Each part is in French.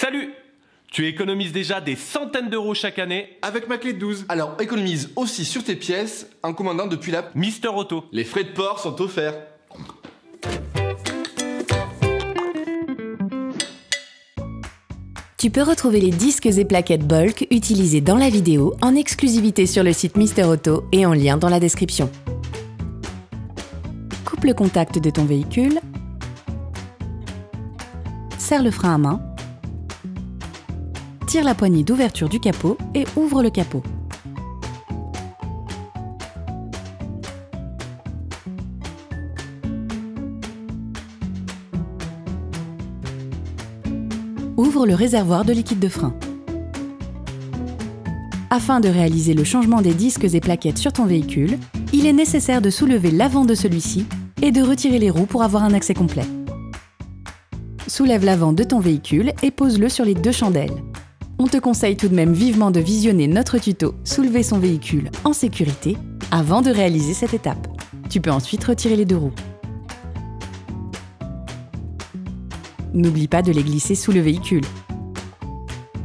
Salut! Tu économises déjà des centaines d'euros chaque année avec ma clé de 12. Alors économise aussi sur tes pièces en commandant depuis l'app Mister Auto. Les frais de port sont offerts. Tu peux retrouver les disques et plaquettes bulk utilisés dans la vidéo en exclusivité sur le site Mister Auto et en lien dans la description. Coupe le contact de ton véhicule, serre le frein à main, tire la poignée d'ouverture du capot et ouvre le capot. Ouvre le réservoir de liquide de frein. Afin de réaliser le changement des disques et plaquettes sur ton véhicule, il est nécessaire de soulever l'avant de celui-ci et de retirer les roues pour avoir un accès complet. Soulève l'avant de ton véhicule et pose-le sur les deux chandelles. On te conseille tout de même vivement de visionner notre tuto « Soulever son véhicule en sécurité » avant de réaliser cette étape. Tu peux ensuite retirer les deux roues. N'oublie pas de les glisser sous le véhicule.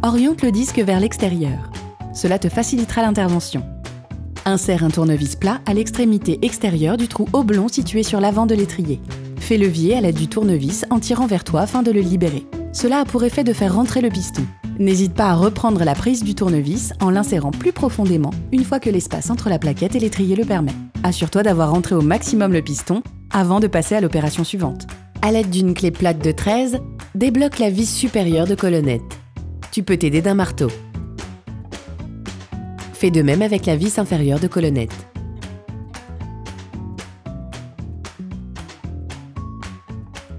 Oriente le disque vers l'extérieur. Cela te facilitera l'intervention. Insère un tournevis plat à l'extrémité extérieure du trou oblong situé sur l'avant de l'étrier. Fais levier à l'aide du tournevis en tirant vers toi afin de le libérer. Cela a pour effet de faire rentrer le piston. N'hésite pas à reprendre la prise du tournevis en l'insérant plus profondément une fois que l'espace entre la plaquette et l'étrier le permet. Assure-toi d'avoir rentré au maximum le piston avant de passer à l'opération suivante. À l'aide d'une clé plate de 13, débloque la vis supérieure de colonnette. Tu peux t'aider d'un marteau. Fais de même avec la vis inférieure de colonnette.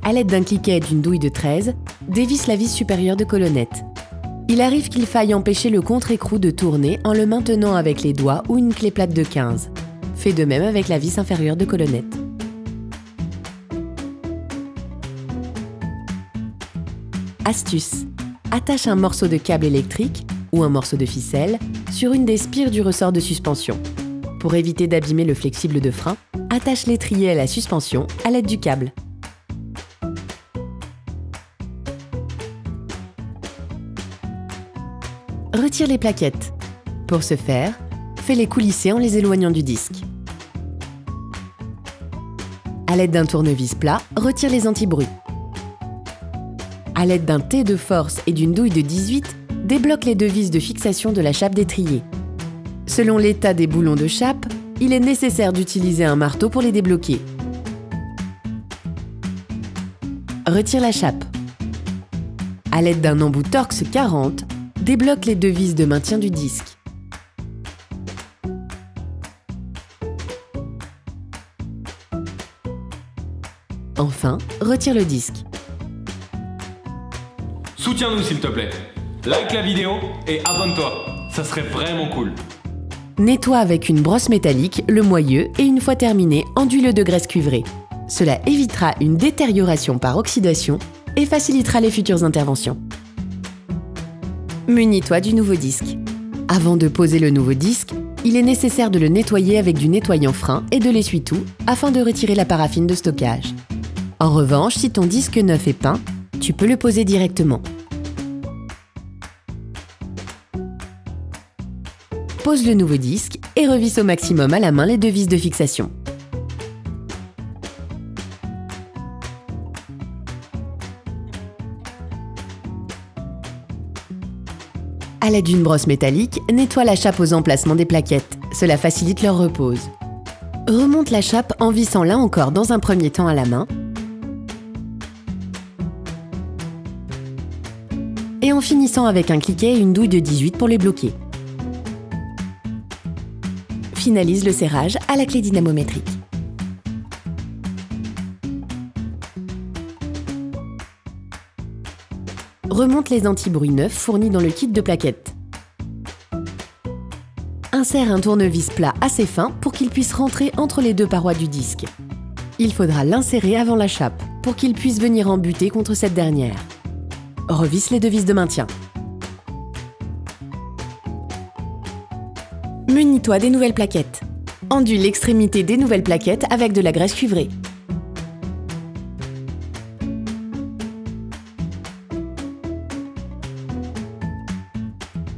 À l'aide d'un cliquet et d'une douille de 13, dévisse la vis supérieure de colonnette. Il arrive qu'il faille empêcher le contre-écrou de tourner en le maintenant avec les doigts ou une clé plate de 15. Fais de même avec la vis inférieure de colonnette. Astuce: attache un morceau de câble électrique ou un morceau de ficelle sur une des spires du ressort de suspension. Pour éviter d'abîmer le flexible de frein, attache l'étrier à la suspension à l'aide du câble. Retire les plaquettes. Pour ce faire, fais-les coulisser en les éloignant du disque. À l'aide d'un tournevis plat, retire les antibruits. À l'aide d'un T de force et d'une douille de 18, débloque les deux vis de fixation de la chape d'étrier. Selon l'état des boulons de chape, il est nécessaire d'utiliser un marteau pour les débloquer. Retire la chape. À l'aide d'un embout Torx 40, débloque les deux vis de maintien du disque. Enfin, retire le disque. Soutiens-nous s'il te plaît. Like la vidéo et abonne-toi. Ça serait vraiment cool. Nettoie avec une brosse métallique le moyeu et une fois terminé, enduis-le de graisse cuivrée. Cela évitera une détérioration par oxydation et facilitera les futures interventions. Munis-toi du nouveau disque. Avant de poser le nouveau disque, il est nécessaire de le nettoyer avec du nettoyant frein et de l'essuie-tout afin de retirer la paraffine de stockage. En revanche, si ton disque neuf est peint, tu peux le poser directement. Pose le nouveau disque et revisse au maximum à la main les deux vis de fixation. À l'aide d'une brosse métallique, nettoie la chape aux emplacements des plaquettes. Cela facilite leur repose. Remonte la chape en vissant là encore dans un premier temps à la main et en finissant avec un cliquet et une douille de 18 pour les bloquer. Finalise le serrage à la clé dynamométrique. Remonte les antibruits neufs fournis dans le kit de plaquettes. Insère un tournevis plat assez fin pour qu'il puisse rentrer entre les deux parois du disque. Il faudra l'insérer avant la chape pour qu'il puisse venir en buter contre cette dernière. Revisse les deux vis de maintien. Munis-toi des nouvelles plaquettes. Enduis l'extrémité des nouvelles plaquettes avec de la graisse cuivrée.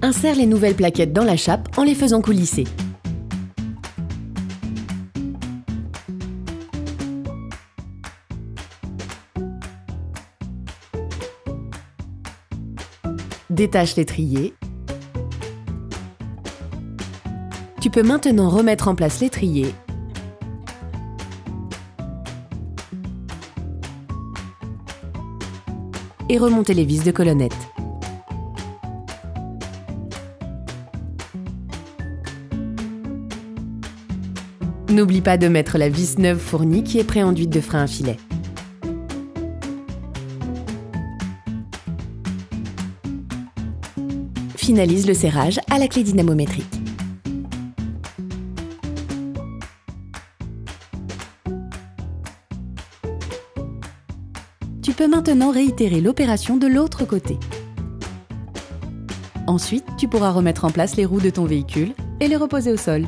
Insère les nouvelles plaquettes dans la chape en les faisant coulisser. Détache l'étrier. Tu peux maintenant remettre en place l'étrier et remonter les vis de colonnette. N'oublie pas de mettre la vis neuve fournie qui est pré-enduite de frein à filet. Finalise le serrage à la clé dynamométrique. Tu peux maintenant réitérer l'opération de l'autre côté. Ensuite, tu pourras remettre en place les roues de ton véhicule et les reposer au sol.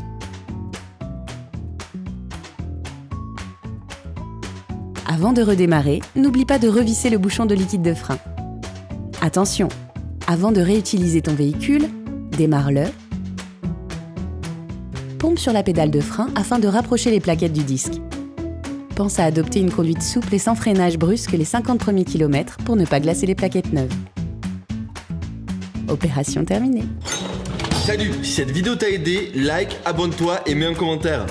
Avant de redémarrer, n'oublie pas de revisser le bouchon de liquide de frein. Attention, avant de réutiliser ton véhicule, démarre-le. Pompe sur la pédale de frein afin de rapprocher les plaquettes du disque. Pense à adopter une conduite souple et sans freinage brusque les 50 premiers kilomètres pour ne pas glacer les plaquettes neuves. Opération terminée. Salut, si cette vidéo t'a aidé, like, abonne-toi et mets un commentaire.